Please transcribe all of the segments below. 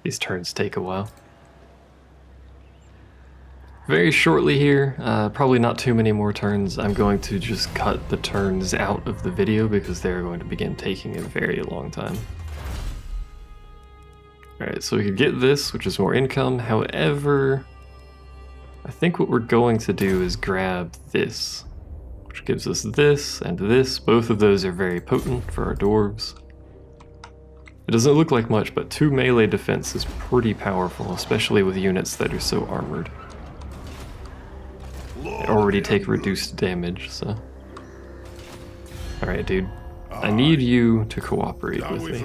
These turns take a while. Very shortly here, probably not too many more turns, I'm going to just cut the turns out of the video because they're going to begin taking a very long time. Alright, so we could get this, which is more income. However, I think what we're going to do is grab this, which gives us this and this. Both of those are very potent for our dwarves. It doesn't look like much, but 2 melee defense is pretty powerful, especially with units that are so armored. They already take reduced damage, so... Alright, dude. I need you to cooperate with me.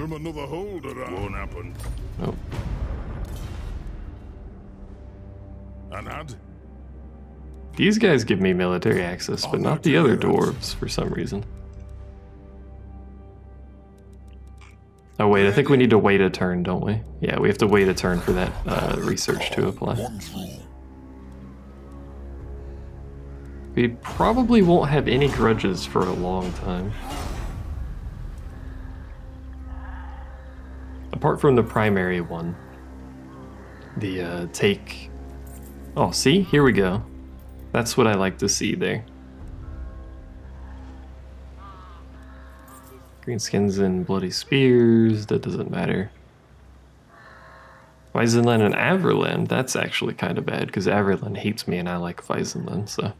Nope. These guys give me military access, but not the other dwarves for some reason. Oh wait, I think we need to wait a turn, don't we? Yeah, we have to wait a turn for that research to apply. We probably won't have any grudges for a long time. Apart from the primary one. The take... Oh, see? Here we go. That's what I like to see there. Greenskins and Bloody Spears, that doesn't matter. Weizenland and Averland, that's actually kind of bad, because Averland hates me and I like Weizenland, so...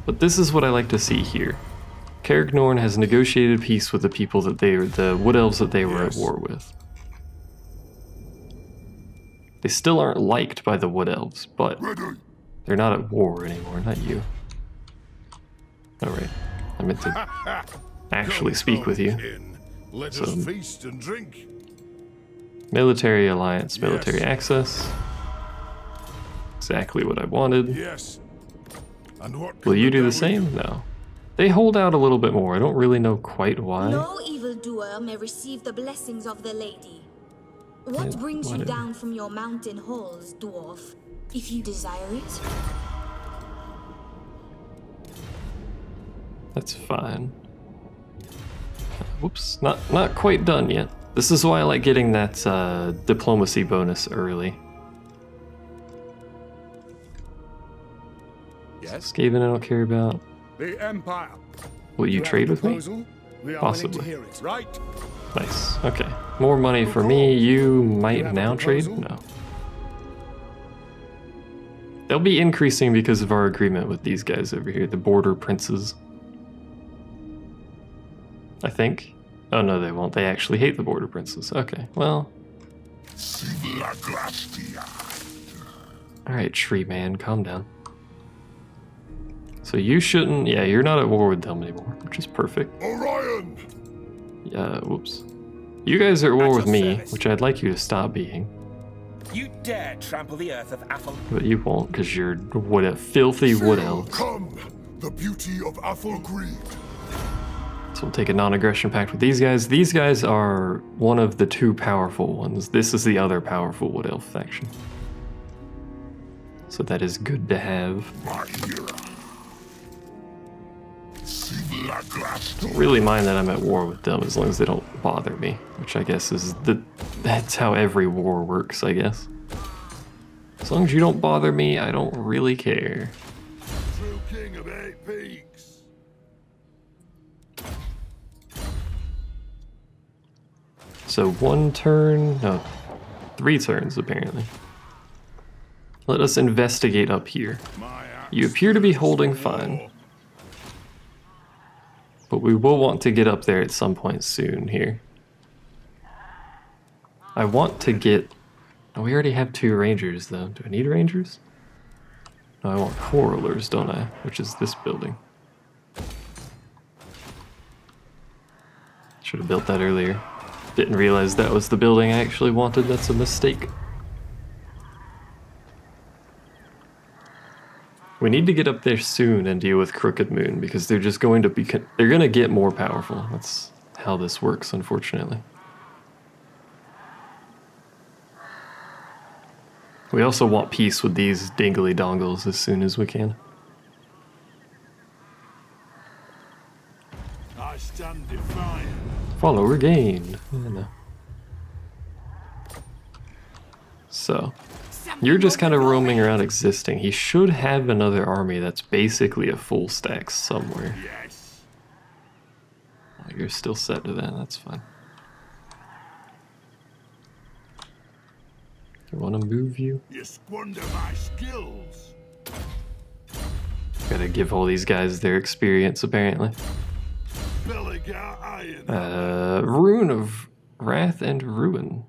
But this is what I like to see here. Caragnorn has negotiated peace with the people that the Wood Elves that they were at war with. They still aren't liked by the Wood Elves, but they're not at war anymore, not you. Alright, I meant to actually speak with you. So, military alliance, military access. Exactly what I wanted. Will you do the same? No. They hold out a little bit more. I don't really know quite why. No evildoer may receive the blessings of the lady. What brings you down from your mountain halls, dwarf, if you desire it? That's fine. Whoops, not quite done yet. This is why I like getting that diplomacy bonus early. Yes. Skaven I don't care about. The Empire. Will you trade with me? Possibly. Right. Nice. Okay. More money for me. You might now trade? No. They'll be increasing because of our agreement with these guys over here, the border princes. I think. Oh no, they won't. They actually hate the border princes. Okay, well. Alright, tree man, calm down. So you shouldn't, yeah, you're not at war with them anymore, which is perfect. Orion! Yeah, whoops. You guys are at war with me, which I'd like you to stop being. You dare trample the earth of Athel? But you won't, because you're filthy wood elves. Come, the beauty of Athelgreed. So we'll take a non-aggression pact with these guys. These guys are one of the 2 powerful ones. This is the other powerful wood elf faction. So that is good to have. Don't really mind that I'm at war with them as long as they don't bother me, which I guess is that's how every war works, I guess. As long as you don't bother me, I don't really care. True king of 8 peaks. So 1 turn, no, 3 turns apparently. Let us investigate up here. You appear to be holding fine. But we will want to get up there at some point soon here. I want to get... Oh, we already have 2 rangers though. Do I need rangers? No, I want quarrelers, don't I? Which is this building. Should have built that earlier. Didn't realize that was the building I actually wanted. That's a mistake. We need to get up there soon and deal with Crooked Moon because they're just going to be, they're going to get more powerful. That's how this works, unfortunately. We also want peace with these dingly dongles as soon as we can. I stand defiant. Follower gained. Yeah, no. So, you're just kind of roaming around existing. He should have another army that's basically a full stack somewhere. Yes. Oh, you're still set to that, that's fine. I want to move you. You squander my skills. Gotta give all these guys their experience, apparently. Belligar iron. Rune of Wrath and Ruin.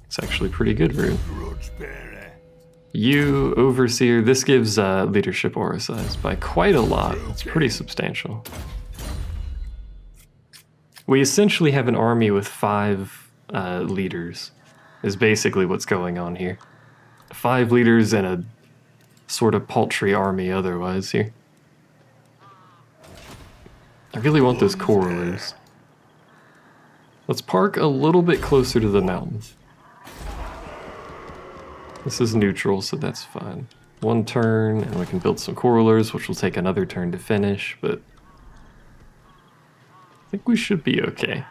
It's actually pretty good rune. Grudge bearer. You, Overseer, this gives leadership aura size by quite a lot. It's pretty substantial. We essentially have an army with 5 leaders, is basically what's going on here. 5 leaders and a sort of paltry army otherwise here. I really want those correlers. Let's park a little bit closer to the mountain. This is neutral, so that's fine. 1 turn, and we can build some correlers, which will take another turn to finish, but I think we should be okay.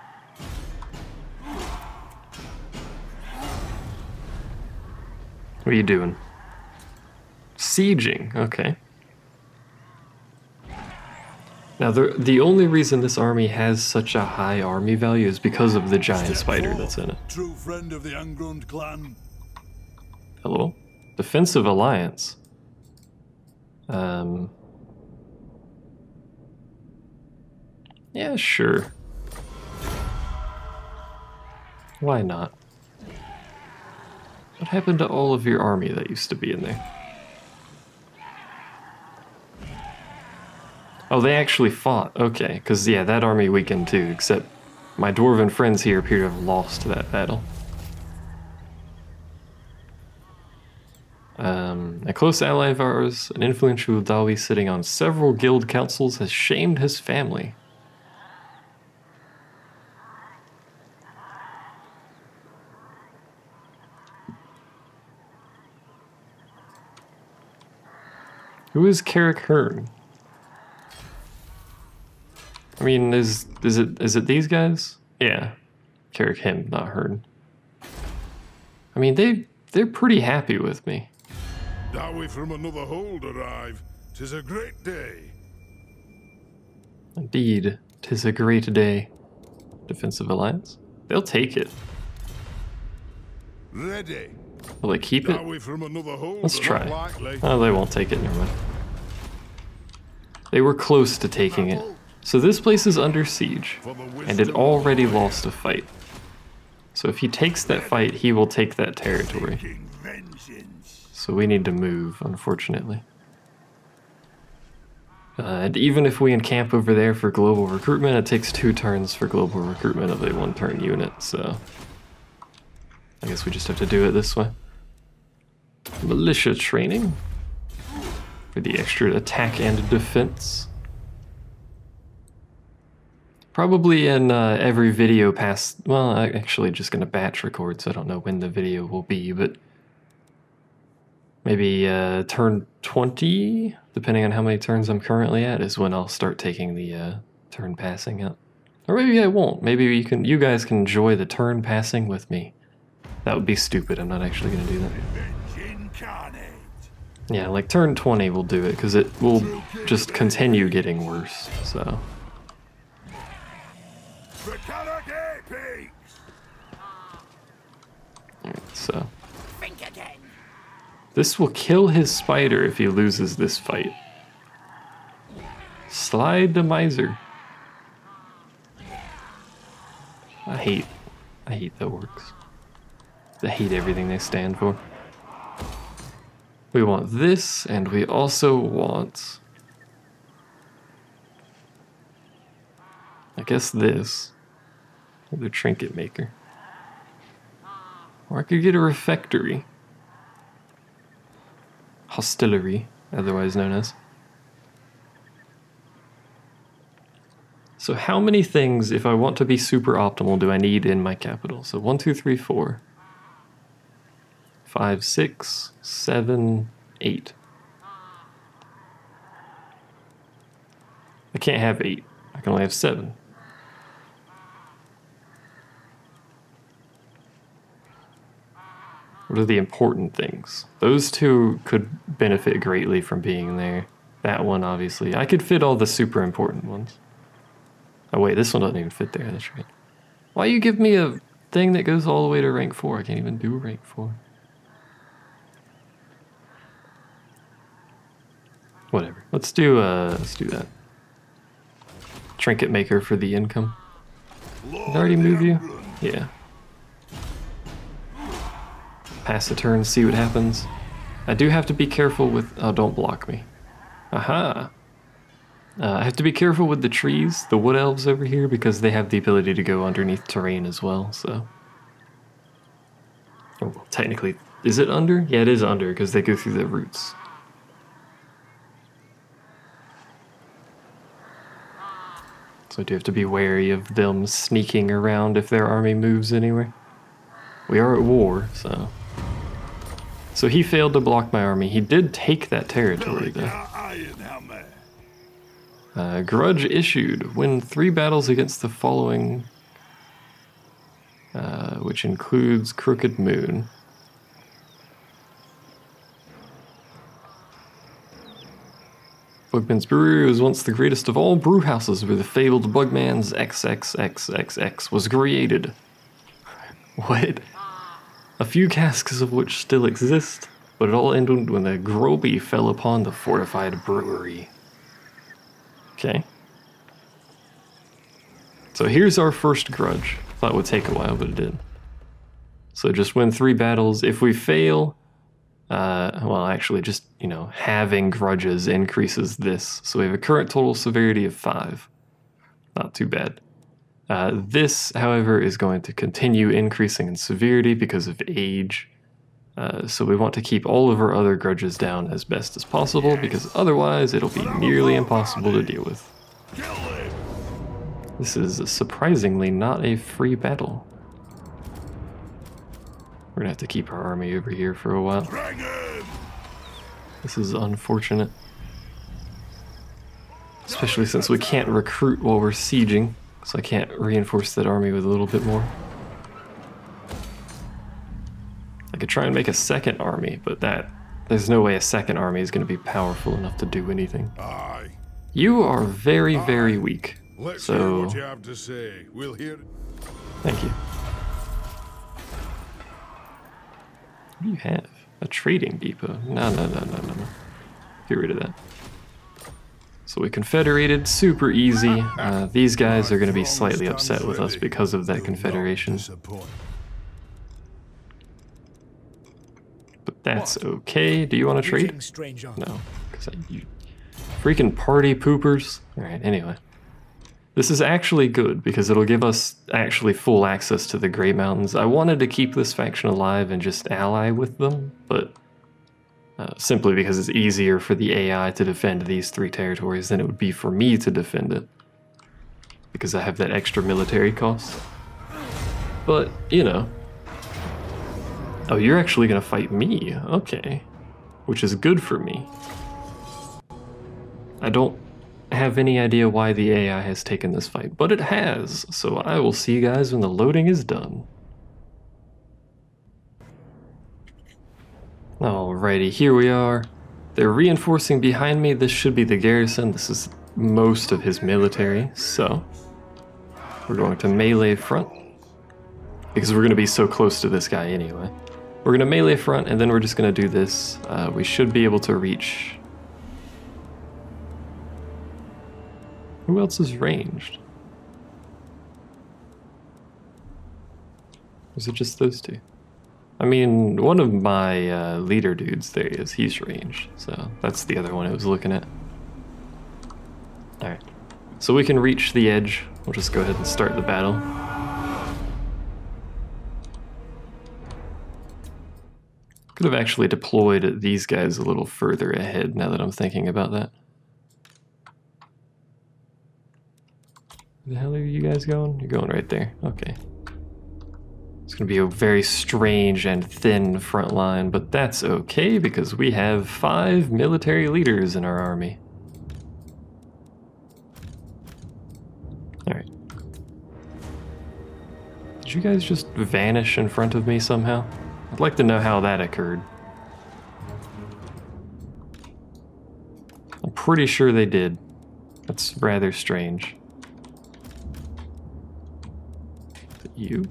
What are you doing? Sieging, okay. Now, the only reason this army has such a high army value is because of the giant spider that's in it. True friend of the Angrund clan. Hello? Defensive alliance. Yeah, sure. Why not? What happened to all of your army that used to be in there? Oh, they actually fought. Okay, because, yeah, that army weakened too, except my dwarven friends here appear to have lost that battle. A close ally of ours, an influential Dawi sitting on several guild councils, has shamed his family. Who is Carrick Hearn? I mean, is it these guys? Yeah, Carrick him, not Hearn. I mean, they're pretty happy with me. Dawi from another hold arrive. 'Tis a great day. Indeed, 'tis a great day. Defensive alliance? They'll take it. Ready. Will they keep it? Dawi from another hold. Let's try. Likely. Oh, they won't take it, never mind. They were close to taking it. So this place is under siege, and it already lost a fight. So if he takes that fight, he will take that territory. Taking vengeance. So we need to move, unfortunately. And even if we encamp over there for global recruitment, it takes 2 turns for global recruitment of a 1-turn unit, so I guess we just have to do it this way. Militia training for the extra attack and defense. Probably in every video past, well, I'm actually just going to batch record, so I don't know when the video will be, but maybe turn 20, depending on how many turns I'm currently at, is when I'll start taking the turn passing out. Or maybe I won't. Maybe you guys can enjoy the turn passing with me. That would be stupid. I'm not actually going to do that. Incarnate. Yeah, like turn 20 will do it, because it will just continue getting worse, so. Alright, so. This will kill his spider if he loses this fight. Slide the miser. I hate the orcs. I hate everything they stand for. We want this, and we also want, I guess this. The trinket maker. Or I could get a refectory. Hostelry, otherwise known as. So how many things, if I want to be super optimal, do I need in my capital? So 1, 2, 3, 4, 5, 6, 7, 8. I can't have 8. I can only have 7. What are the important things? Those two could benefit greatly from being there. That one, obviously. I could fit all the super important ones. Oh wait, this one doesn't even fit there, that's right. Why you give me a thing that goes all the way to rank 4? I can't even do rank 4. Whatever. Let's do that. Trinket maker for the income. Did I already move you? Yeah. Pass a turn, see what happens. I do have to be careful with... Oh, don't block me. Aha! I have to be careful with the trees, the wood elves over here, because they have the ability to go underneath terrain as well, so... Oh, well, technically, is it under? Yeah, it is under, because they go through the roots. So I do have to be wary of them sneaking around if their army moves anywhere. We are at war, so... So he failed to block my army. He did take that territory, though. Grudge issued. Win 3 battles against the following, which includes Crooked Moon. Bugman's Brewery was once the greatest of all brew houses where the fabled Bugman's XXXXX was created. What? A few casks of which still exist, but it all ended when the Groby fell upon the fortified brewery. Okay. So here's our first grudge. Thought it would take a while, but it did. So just win 3 battles. If we fail, well, actually just, you know, having grudges increases this. So we have a current total severity of 5. Not too bad. This, however, is going to continue increasing in severity because of age. So we want to keep all of our other grudges down as best as possible, because otherwise it'll be nearly impossible to deal with. This is surprisingly not a free battle. We're gonna have to keep our army over here for a while. This is unfortunate. Especially since we can't recruit while we're sieging, so I can't reinforce that army with a little bit more. I could try and make a second army, but there's no way a second army is going to be powerful enough to do anything. Aye. You are very, very weak. Let's so hear what you have to say. We'll hear it. Thank you. What do you have? A trading depot? No. Get rid of that. So we confederated, super easy. These guys are going to be slightly upset with us because of that confederation. But that's okay. Do you want to trade? No, because you freaking party poopers. Alright, anyway. This is actually good because it'll give us actually full access to the Grey Mountains. I wanted to keep this faction alive and just ally with them, but simply because it's easier for the AI to defend these 3 territories than it would be for me to defend it. Because I have that extra military cost. But, you know. Oh, you're actually gonna fight me. Okay. Which is good for me. I don't have any idea why the AI has taken this fight, but it has. So I will see you guys when the loading is done. Alrighty, here we are. They're reinforcing behind me. This should be the garrison. This is most of his military, so we're going to melee front because we're going to be so close to this guy anyway. We're going to melee front, and then we're just going to do this. We should be able to reach... Who else is ranged? Is it just those 2? I mean, one of my leader dudes, there he is, he's ranged. So that's the other one I was looking at. Alright. So we can reach the edge. We'll just go ahead and start the battle. Could have actually deployed these guys a little further ahead now that I'm thinking about that. Where the hell are you guys going? You're going right there. Okay. It's going to be a very strange and thin front line, but that's okay because we have 5 military leaders in our army. Alright. Did you guys just vanish in front of me somehow? I'd like to know how that occurred. I'm pretty sure they did. That's rather strange. Is it you?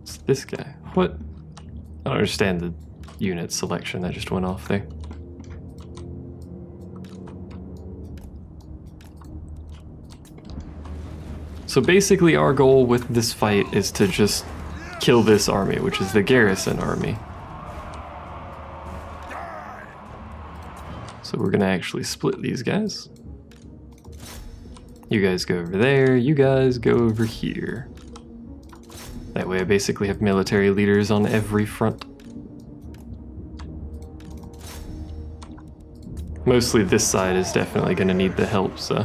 It's this guy. What? I don't understand the unit selection that just went off there. So basically our goal with this fight is to just kill this army, which is the garrison army. So we're gonna actually split these guys. You guys go over there, you guys go over here. That way I basically have military leaders on every front. Mostly this side is definitely gonna need the help, so.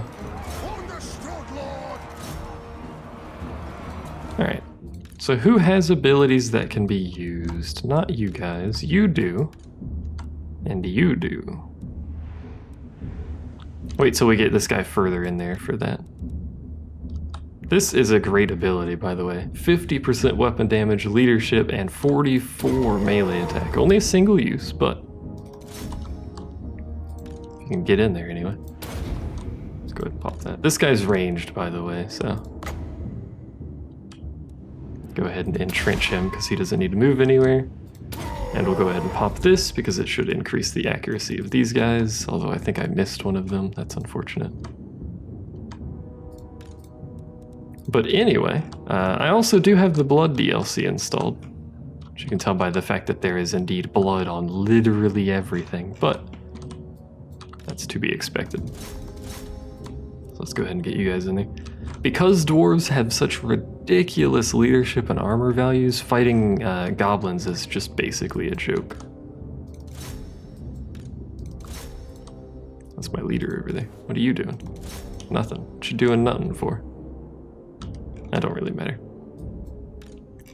Alright, so who has abilities that can be used? Not you guys, you do. And you do. Wait till we get this guy further in there for that. This is a great ability, by the way. 50% weapon damage, leadership, and 44 melee attack. Only a single use, but you can get in there anyway. Let's go ahead and pop that. This guy's ranged, by the way, so go ahead and entrench him because he doesn't need to move anywhere. And we'll go ahead and pop this because it should increase the accuracy of these guys, although I think I missed one of them. That's unfortunate. But anyway, I also do have the blood DLC installed, which you can tell by the fact that there is indeed blood on literally everything, but that's to be expected. So let's go ahead and get you guys in there. Because dwarves have such ridiculous leadership and armor values, fighting goblins is just basically a joke. That's my leader over there. What are you doing? Nothing. What you doing nothing for? That don't really matter.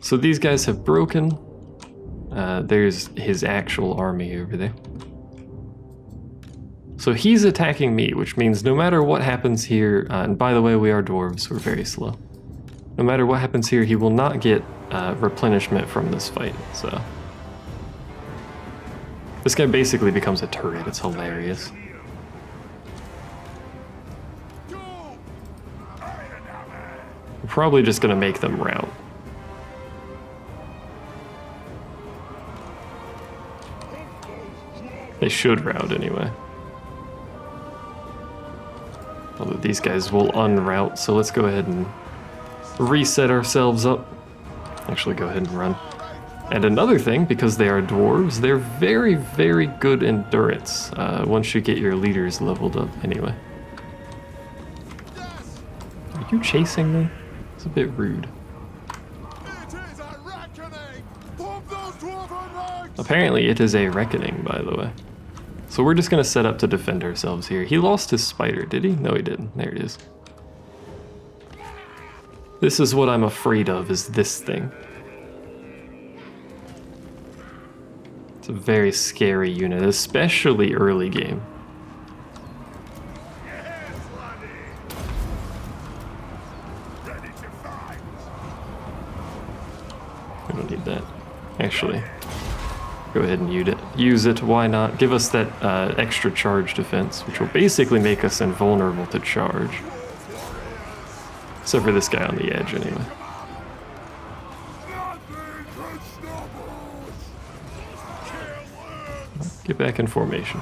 So these guys have broken. There's his actual army over there. So he's attacking me, which means no matter what happens here, and by the way, we are dwarves, we're very slow. No matter what happens here, he will not get replenishment from this fight, so. This guy basically becomes a turret, it's hilarious. We're probably just gonna make them rout. They should rout anyway. Although these guys will unroute, so let's go ahead and reset ourselves up. Actually, go ahead and run. And another thing, because they are dwarves, they're very, very good endurance once you get your leaders leveled up anyway. Are you chasing me? It's a bit rude. Apparently it is a reckoning, by the way. So we're just gonna set up to defend ourselves here. He lost his spider, did he? No, he didn't. There it is. This is what I'm afraid of, is this thing. It's a very scary unit, especially early game. We don't need that. Actually, go ahead and use it. Why not? Give us that extra charge defense, which will basically make us invulnerable to charge. Except for this guy on the edge, anyway. Get back in formation.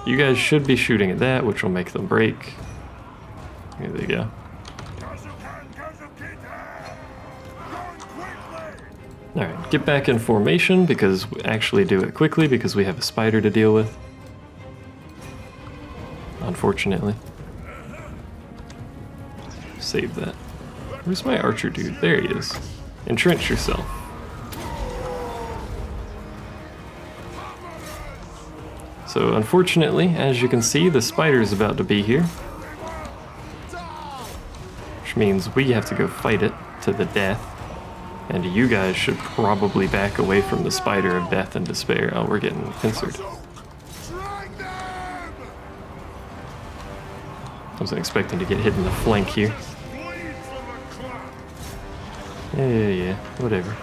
You guys should be shooting at that, which will make them break. There they go. Alright, get back in formation, because we actually do it quickly, because we have a spider to deal with. Unfortunately. Save that. Where's my archer dude? There he is. Entrench yourself. So unfortunately, as you can see, the spider is about to be here. Which means we have to go fight it to the death. And you guys should probably back away from the spider of death and despair. Oh, we're getting pincered. I wasn't expecting to get hit in the flank here. Yeah, whatever.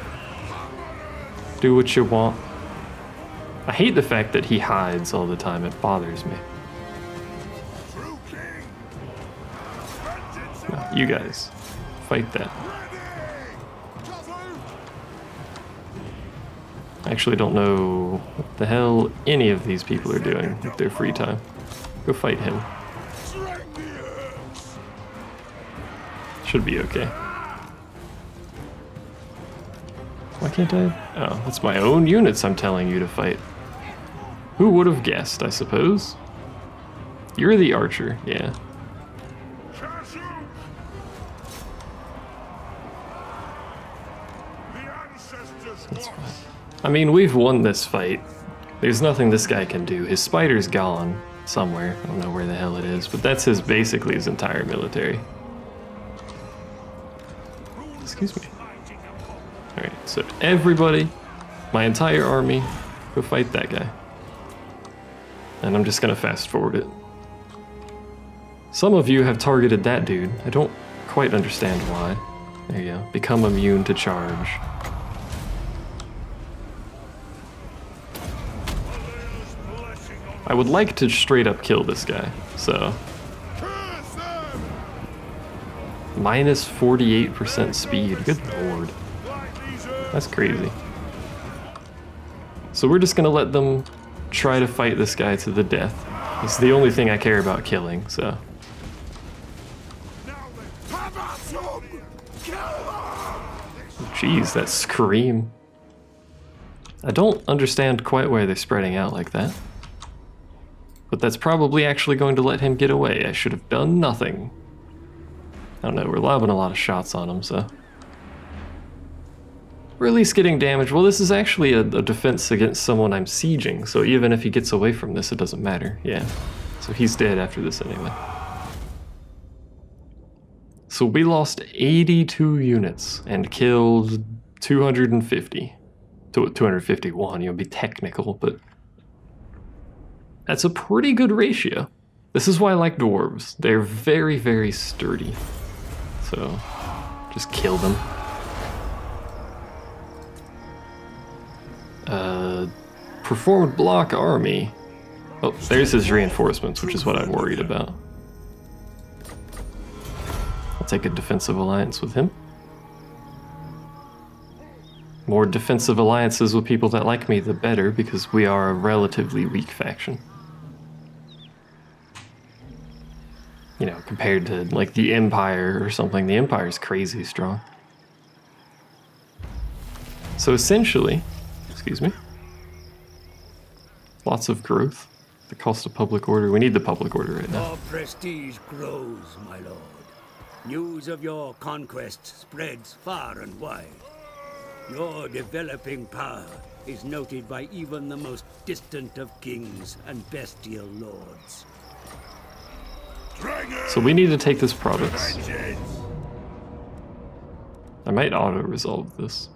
Do what you want. I hate the fact that he hides all the time. It bothers me. No, you guys, fight that. I actually don't know what the hell any of these people are doing with their free time. Go fight him. Should be okay. Why can't I? Oh, that's my own units I'm telling you to fight. Who would have guessed, I suppose? You're the archer, yeah. That's fine. I mean, we've won this fight. There's nothing this guy can do. His spider's gone somewhere. I don't know where the hell it is, but that's basically his entire military. Excuse me. Alright, so everybody, my entire army, go fight that guy. And I'm just gonna fast forward it. Some of you have targeted that dude. I don't quite understand why. There you go. Become immune to charge. I would like to straight up kill this guy, so. Minus 48% speed, good lord. That's crazy. So we're just gonna let them try to fight this guy to the death. It's the only thing I care about killing, so. Jeez, that scream. I don't understand quite why they're spreading out like that. But that's probably actually going to let him get away. I should have done nothing. I don't know, we're lobbing a lot of shots on him, so. We're at least getting damage. Well, this is actually a defense against someone I'm sieging, so even if he gets away from this, it doesn't matter. Yeah. So he's dead after this anyway. So we lost 82 units and killed 250. 251, you'll be technical, but that's a pretty good ratio. This is why I like dwarves. They're very, very sturdy. So, just kill them. Performed block army. Oh, there's his reinforcements, which is what I'm worried about. I'll take a defensive alliance with him. More defensive alliances with people that like me, the better, because we are a relatively weak faction. You know, compared to, like, the Empire or something. The Empire's crazy strong. So essentially, excuse me, lots of growth. The cost of public order. We need the public order right now. Your prestige grows, my lord. News of your conquests spreads far and wide. Your developing power is noted by even the most distant of kings and bestial lords. So we need to take this province. I might auto-resolve this.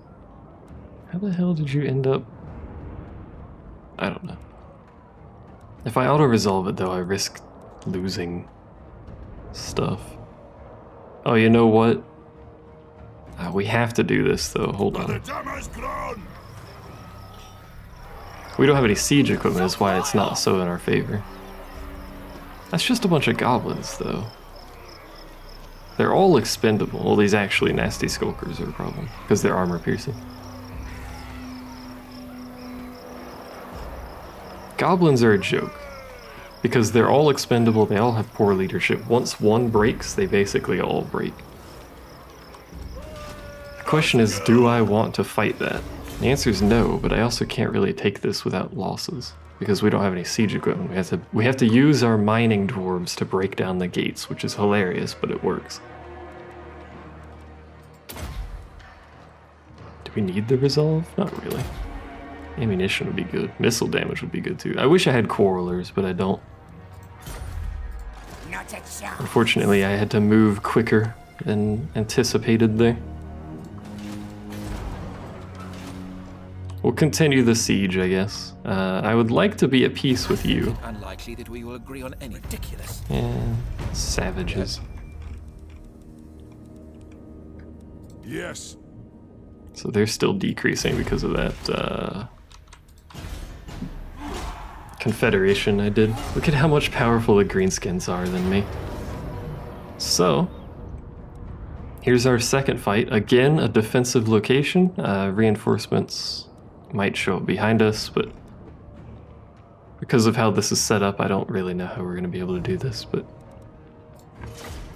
How the hell did you end up? I don't know. If I auto-resolve it though, I risk losing stuff. Oh, you know what? We have to do this though, hold on. We don't have any siege equipment, that's why it's not so in our favor. That's just a bunch of goblins though. They're all expendable. Well, these actually nasty skulkers are a problem, because they're armor piercing. Goblins are a joke, because they're all expendable, they all have poor leadership. Once one breaks, they basically all break. The question is, do I want to fight that? The answer is no, but I also can't really take this without losses, because we don't have any siege equipment. We have to use our mining dwarves to break down the gates, which is hilarious, but it works. Do we need the resolve? Not really. Ammunition would be good. Missile damage would be good too. I wish I had quarrelers, but I don't. Unfortunately, I had to move quicker than anticipated there. We'll continue the siege, I guess. I would like to be at peace with you. Unlikely that we will agree on any ridiculous. Yeah, savages. Yes. So they're still decreasing because of that confederation I did. Look at how much powerful the greenskins are than me. So, here's our second fight. Again, a defensive location. Reinforcements might show up behind us, but because of how this is set up, I don't really know how we're going to be able to do this, but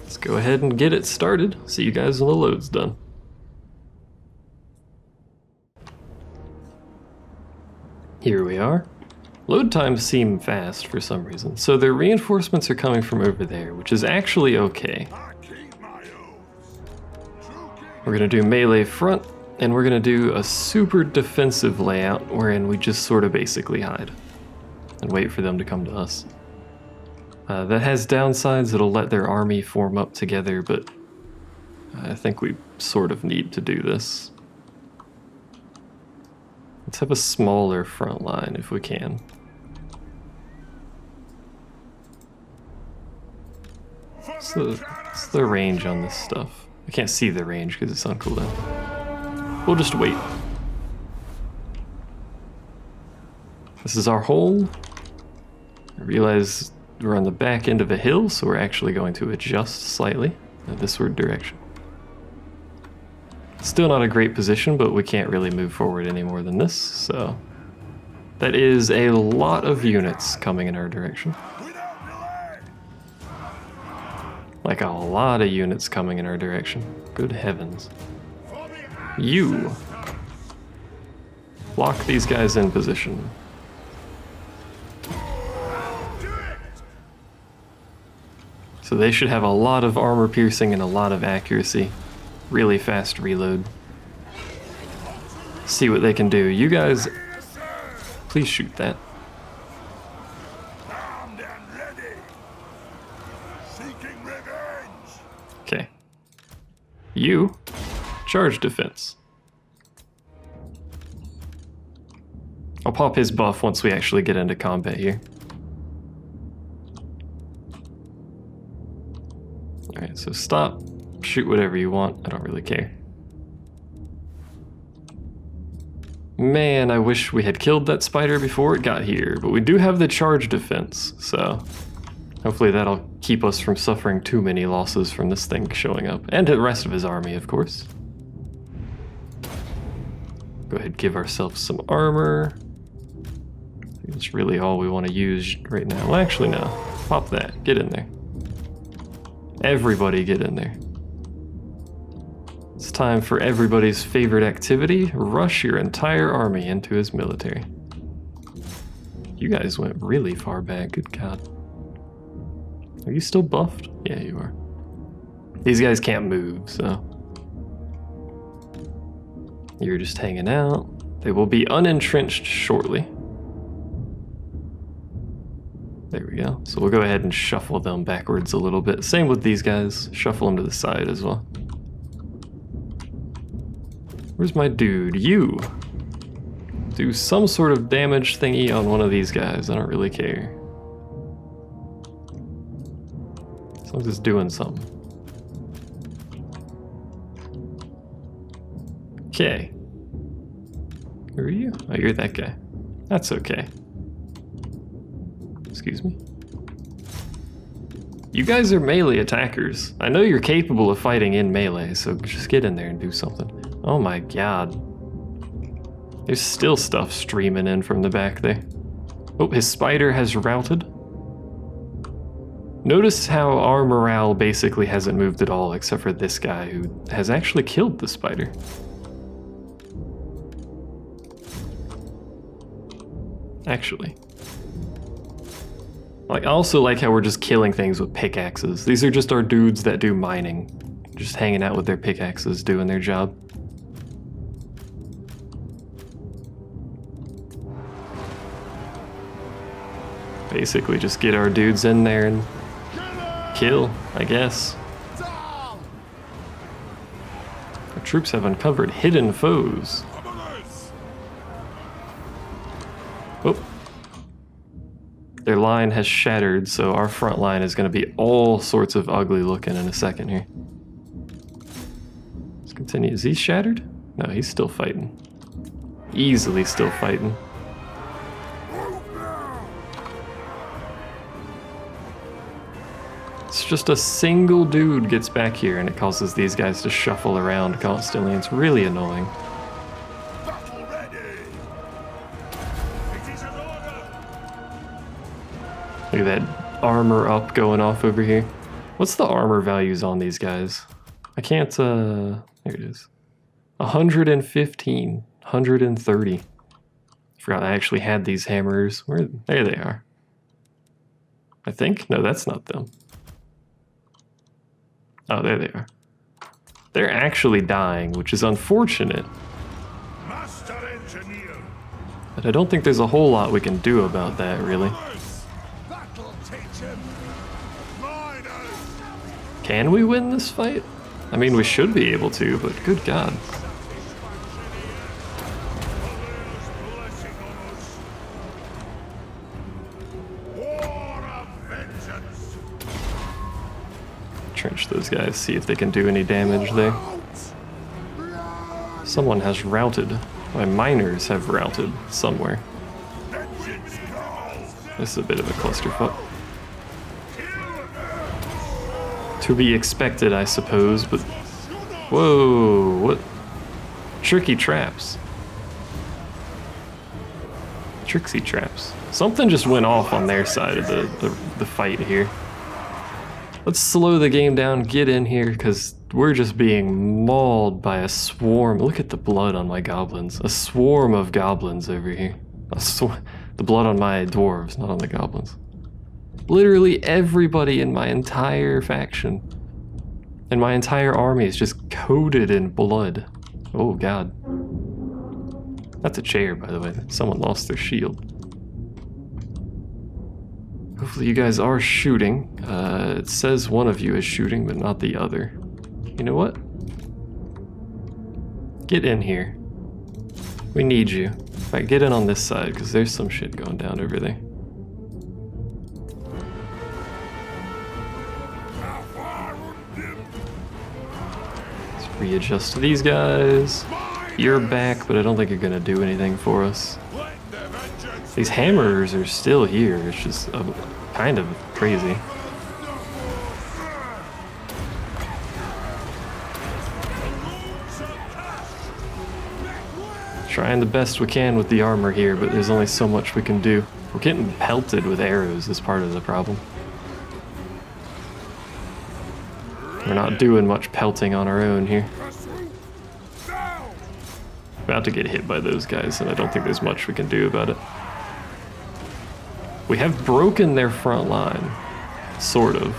let's go ahead and get it started. See you guys when the load's done. Here we are. Load times seem fast for some reason. So their reinforcements are coming from over there, which is actually okay. We're gonna do melee front, and we're gonna do a super defensive layout wherein we just sort of basically hide and wait for them to come to us. That has downsides. It'll let their army form up together, but I think we sort of need to do this. Let's have a smaller front line if we can. So what's the range on this stuff? I can't see the range because it's on cooldown. We'll just wait. This is our hole. I realize we're on the back end of a hill, so we're actually going to adjust slightly in thisward direction. Still not a great position, but we can't really move forward any more than this, so that is a lot of units coming in our direction. Like a lot of units coming in our direction. Good heavens. You lock these guys in position. So they should have a lot of armor piercing and a lot of accuracy. Really fast reload. See what they can do. You guys, please shoot that. Okay. You, charge defense. I'll pop his buff once we actually get into combat here. Alright, so stop. Shoot whatever you want, I don't really care. Man, I wish we had killed that spider before it got here, but we do have the charge defense, so hopefully that'll keep us from suffering too many losses from this thing showing up, and the rest of his army, of course. Go ahead and give ourselves some armor. I think that's really all we want to use right now. Well, actually, no. Pop that. Get in there. Everybody get in there. It's time for everybody's favorite activity. Rush your entire army into his military. You guys went really far back, good God. Are you still buffed? Yeah, you are. These guys can't move, so you're just hanging out. They will be unentrenched shortly. There we go. So we'll go ahead and shuffle them backwards a little bit. Same with these guys. Shuffle them to the side as well. Where's my dude? You! Do some sort of damage thingy on one of these guys. I don't really care. As long as it's doing something. Okay. Who are you? Oh, you're that guy. That's okay. Excuse me. You guys are melee attackers. I know you're capable of fighting in melee, so just get in there and do something. Oh my God. There's still stuff streaming in from the back there. Oh, his spider has routed. Notice how our morale basically hasn't moved at all, except for this guy who has actually killed the spider. Actually. I also like how we're just killing things with pickaxes. These are just our dudes that do mining. Just hanging out with their pickaxes, doing their job. Basically just get our dudes in there and kill, I guess. Our troops have uncovered hidden foes. Oh. Their line has shattered, so our front line is going to be all sorts of ugly looking in a second here. Let's continue. Is he shattered? No, he's still fighting. Easily still fighting. It's just a single dude gets back here and it causes these guys to shuffle around constantly. It's really annoying. Look at that armor up going off over here. What's the armor values on these guys? I can't, there it is. 115, 130. Forgot I actually had these hammers. Where, there they are. I think? No, that's not them. Oh, there they are. They're actually dying, which is unfortunate. Master Engineer. But I don't think there's a whole lot we can do about that, really. That'll teach him. Miners. Can we win this fight? I mean, we should be able to, but good God. Trench those guys, see if they can do any damage there. Someone has routed. My miners have routed somewhere. This is a bit of a clusterfuck. To be expected, I suppose, but... Whoa, what? Tricky traps. Tricksy traps. Something just went off on their side of the fight here. Let's slow the game down, get in here, because we're just being mauled by a swarm. Look at the blood on my goblins. A swarm of goblins over here. The blood on my dwarves, not on the goblins. Literally everybody in my entire faction and my entire army is just coated in blood. Oh God. That's a chair, by the way. Someone lost their shield. Hopefully you guys are shooting. It says one of you is shooting, but not the other. You know what? Get in here. We need you. In fact, get in on this side, because there's some shit going down over there. Let's readjust to these guys. You're back, but I don't think you're gonna do anything for us. These hammers are still here. It's just kind of crazy. Trying the best we can with the armor here, but there's only so much we can do. We're getting pelted with arrows as part of the problem. We're not doing much pelting on our own here. About to get hit by those guys, and I don't think there's much we can do about it. We have broken their front line, sort of.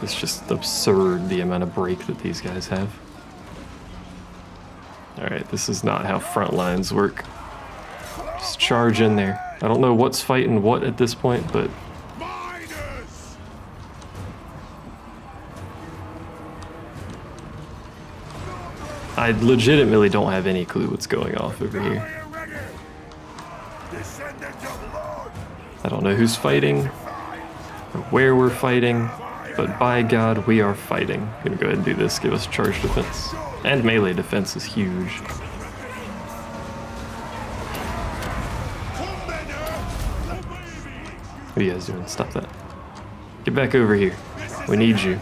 It's just absurd the amount of break that these guys have. Alright, this is not how front lines work. Just charge in there. I don't know what's fighting what at this point, but... I legitimately don't have any clue what's going off over here. I don't know who's fighting, or where we're fighting, but by God, we are fighting. I'm gonna go ahead and do this, give us charge defense. And melee defense is huge. What are you guys doing? Stop that. Get back over here. We need you.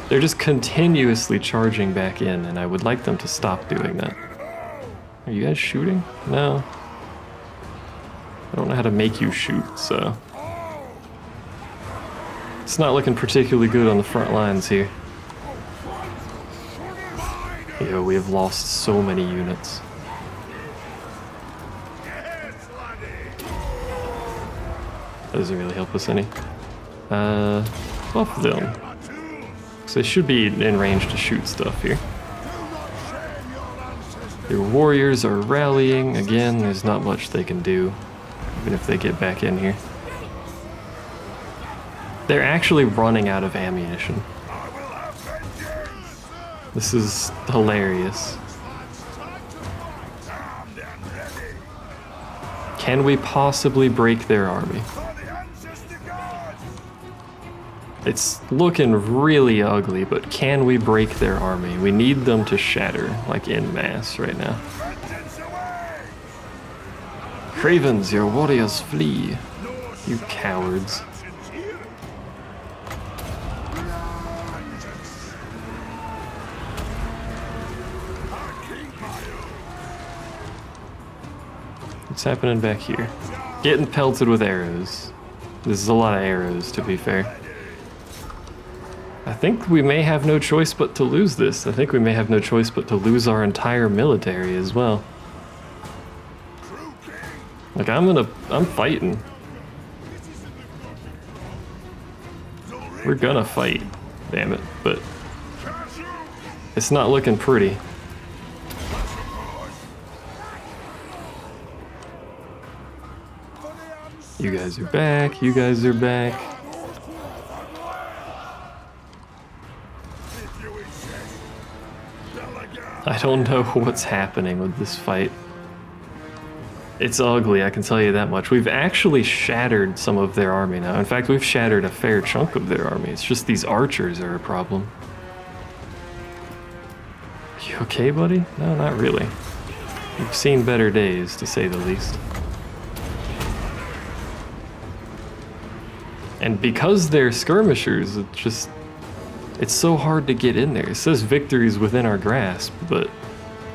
They're just continuously charging back in, and I would like them to stop doing that. Are you guys shooting? No. I don't know how to make you shoot, so... It's not looking particularly good on the front lines here. Yo, we have lost so many units. That doesn't really help us any. Buff them. So they should be in range to shoot stuff here. Their warriors are rallying. Again, there's not much they can do, even if they get back in here. They're actually running out of ammunition. This is hilarious. Can we possibly break their army? It's looking really ugly, but can we break their army? We need them to shatter, like en masse right now. Cravens, your warriors flee. You cowards. What's happening back here? Getting pelted with arrows. This is a lot of arrows, to be fair. I think we may have no choice but to lose this. I think we may have no choice but to lose our entire military as well. Like, I'm fighting. We're gonna fight, damn it, but it's not looking pretty. You guys are back, you guys are back. I don't know what's happening with this fight. It's ugly, I can tell you that much. We've actually shattered some of their army now. In fact, we've shattered a fair chunk of their army. It's just these archers are a problem. You okay, buddy? No, not really. You've seen better days, to say the least. And because they're skirmishers, it's so hard to get in there. It says victory's within our grasp, but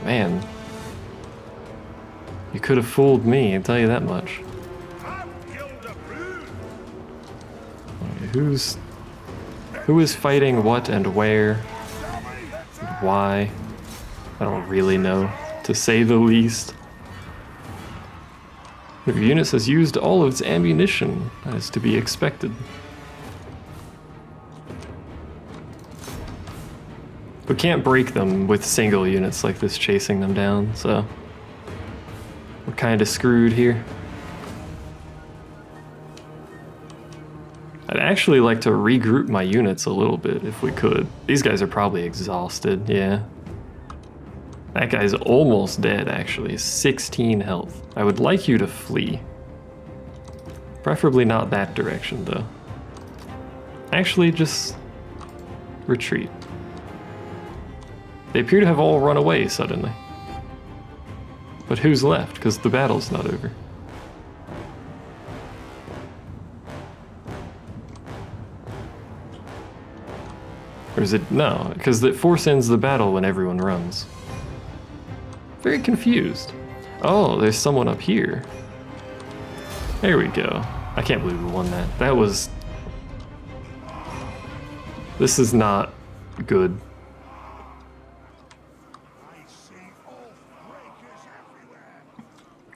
man, you could have fooled me, I'll tell you that much. Okay, who is fighting what and where and why? I don't really know, to say the least. Your unit has used all of its ammunition, as to be expected. We can't break them with single units like this chasing them down, so we're kind of screwed here. I'd actually like to regroup my units a little bit if we could. These guys are probably exhausted, yeah. That guy's almost dead, actually. 16 health. I would like you to flee. Preferably not that direction, though. Actually, just retreat. They appear to have all run away suddenly. But who's left? Because the battle's not over. Or is it? No, because the force ends the battle when everyone runs. Very confused. Oh, there's someone up here. There we go. I can't believe we won that. That was... This is not good.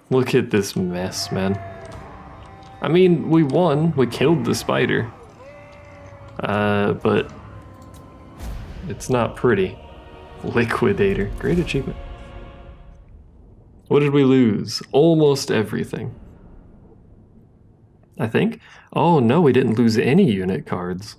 Look at this mess, man. I mean, we won. We killed the spider. But it's not pretty. Liquidator. Great achievement. What did we lose? Almost everything. I think. Oh no, we didn't lose any unit cards.